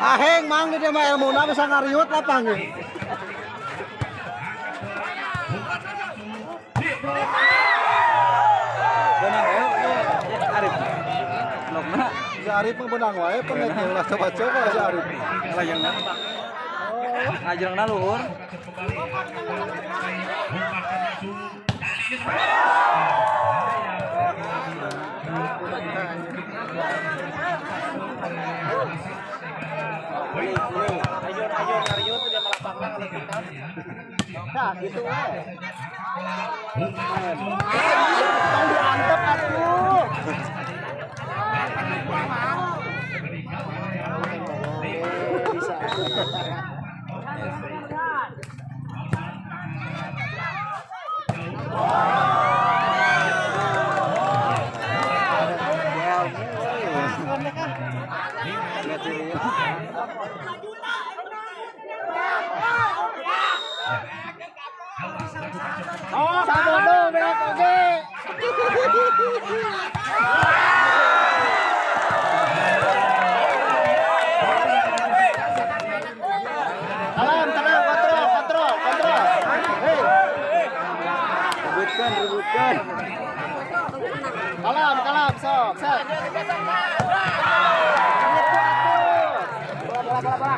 Aheng mang dia mah ilmu na bisa ngariut lapang ge. Benang Arif. Lokna si Arif mah benang wae pengen ulah coba-coba si Arif. Layangna. Oh, ngajrengna luhur. Nah, gitu we. Diantep atuh. Oh, sabodo berak oge. Tenang, kontrol. Hei. Rebutkan. Kalam, sok, set. Bola.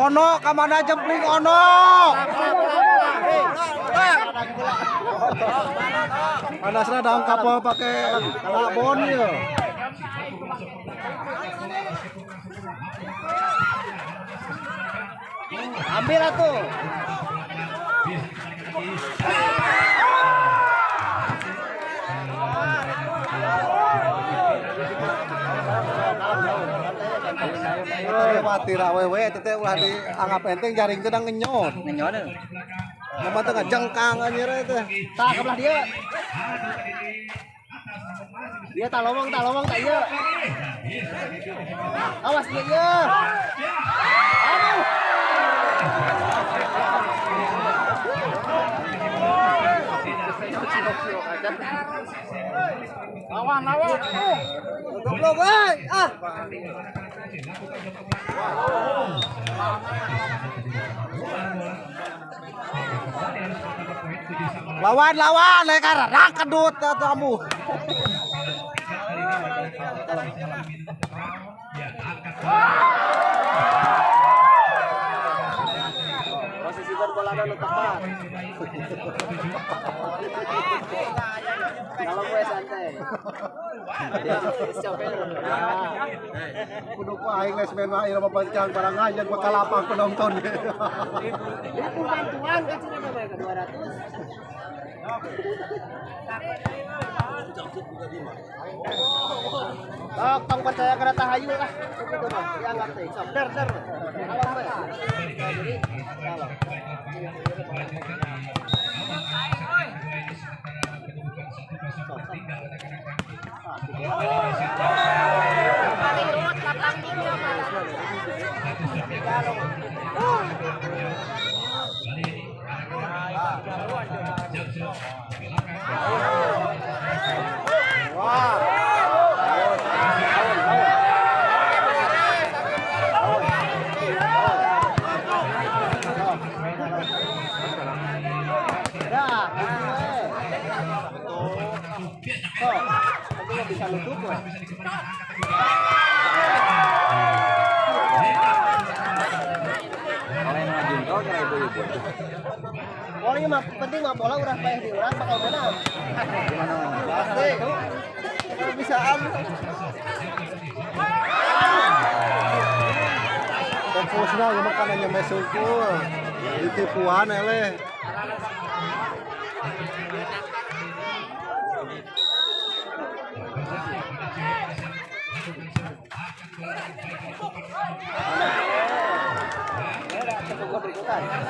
Ono, kamana jempling ono. Panasnya daun kapal pakai kalabon ya. Ambil atuh. Mati lah wewe teteh ulah dianggap enteng jaring teh ngenyot. Ngenyot. Nama tengah jengkang anjir teh. Tah kebelah dia. Dia tak lomong tak iya. Awas dia iya. Aduh. Lawan. Goblok euy. Ah. Lawan lekar kedut kamu. Posisi bola dan tepat. Kalau gue santai. Kudu ku aing geus main mah ieu papancang barang aja bakal lapang penonton. Itu bantuan kan cina bae ke 200. Tong percaya kada tahayu lah. Itu mah dianggap teh. Sok der. Awas bae. Bisa lutup ibu. Oh ini mah penting mah bola urang paeh di urang bakal menang. Gimana? Pasti. Bisaan. Fokusnya yang makanannya mesukul. Ditipuan eleh.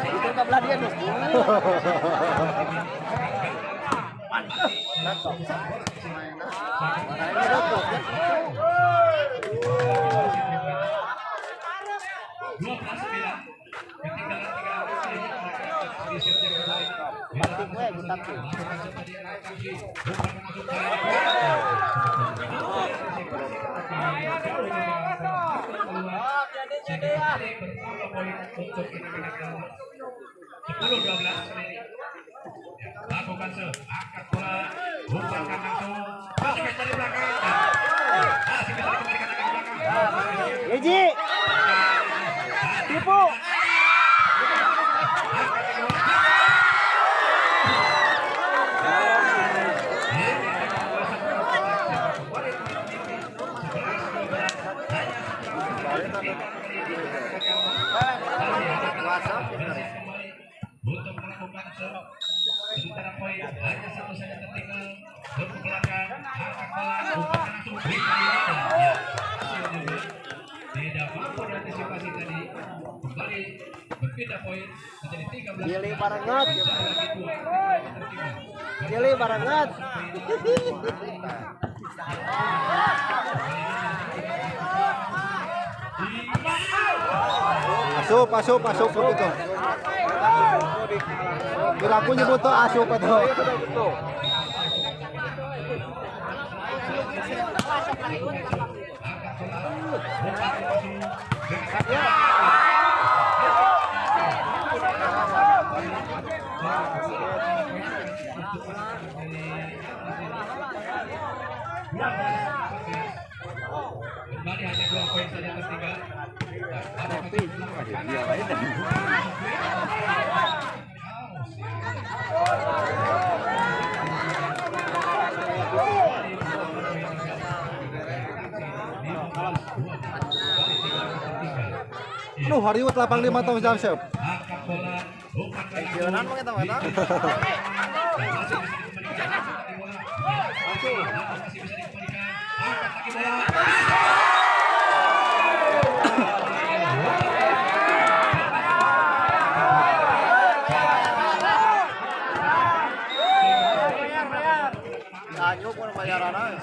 Itu kabelah dia tuh. Lakukan angkat bola, umpankan langsung, masuk dari belakang. Masih bisa dikembalikan lagi ke belakang. Eji. Tipu. Untuk melakukan sementara poin hanya satu saja tertinggal untuk belakang angkat bola umpankan langsung tidak mampu diantisipasi tadi kembali berpindah poin menjadi 13. Pilih barengat. Pilih barengat. Asup itu. Kiraku nyebut tuh asup itu. Kembali hanya 2 poin saja tertinggal. Aduh, hari ini 85 tahun jam siap. Angkat bola, umpankan Jalan mah kita mana? masih bisa dikembalikan. Masih bisa dikembalikan. Angkat lagi bola. Anyo pun bayaran aja.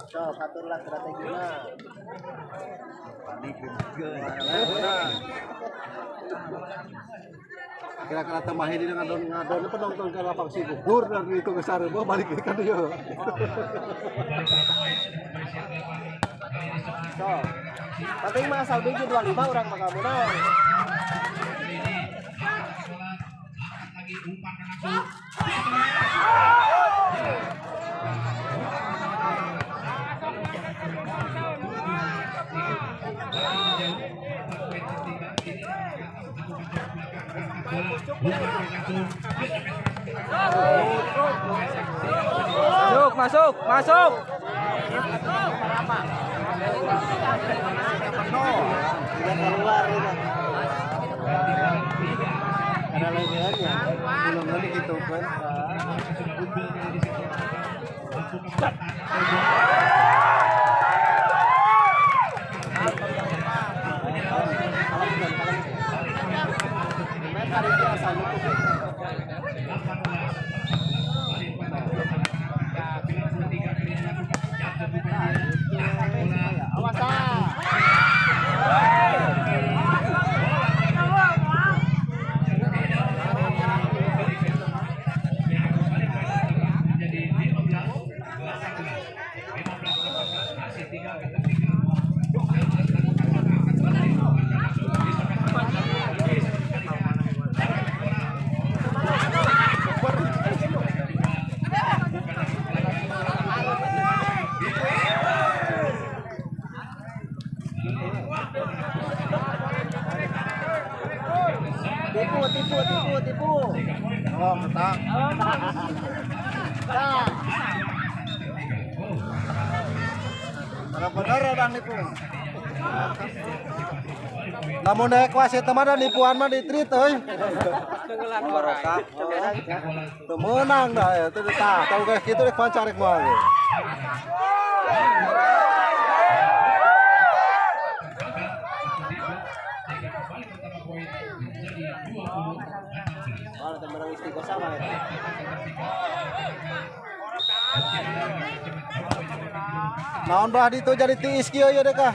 So, aturlah strateginya. Kira-kira temahin ini ngadon penonton ke lapang si gugur dan itu ke Sarebo balik ke dia. So, penting mah asal biji 25 orang bakal menang. Lagi umpankan langsung. Masuk. Keluar ini. Ada lehernya. Belum lagi gitu kan. Jadi 15 Karena bener ada nipu. Namun naik wasit teman ada nipuan mah di treat euy. Teu meunang dah ya, teu tah, tahu geus kitu rek pancarek moal. Naon bah ditu jadi tiis kieu ya deka.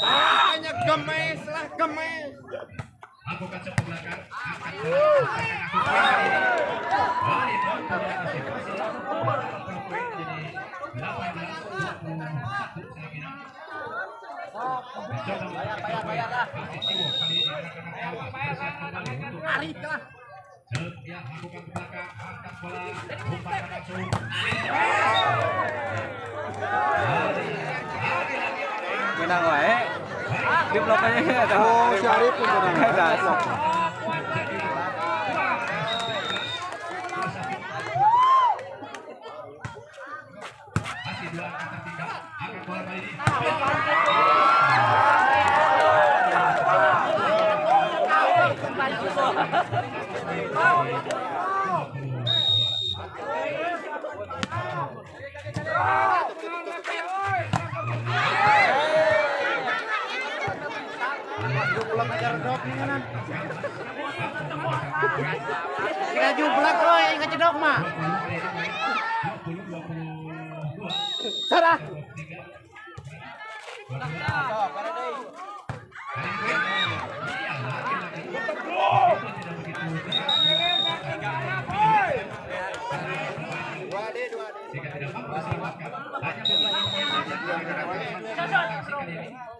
Hanya gemes lah gemes. Lakukan ke belakang. Dia lakukan ke belakang, angkat bola, umpan langsung. Menang wae. Di blokannya ada. Oh, si Arif pun menang. Masih 2 angkat tertinggal, angkat bola kali ini. Kita jublak loh yang ngecedok mah. Sarah.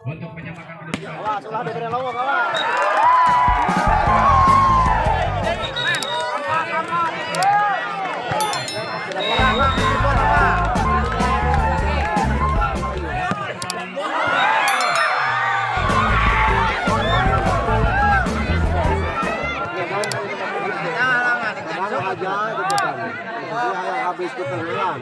Untuk menyamakan kedudukan. Awas, ulah diberi lowong, awas. Aja gitu kan. Jadi yang habis keterlaluan.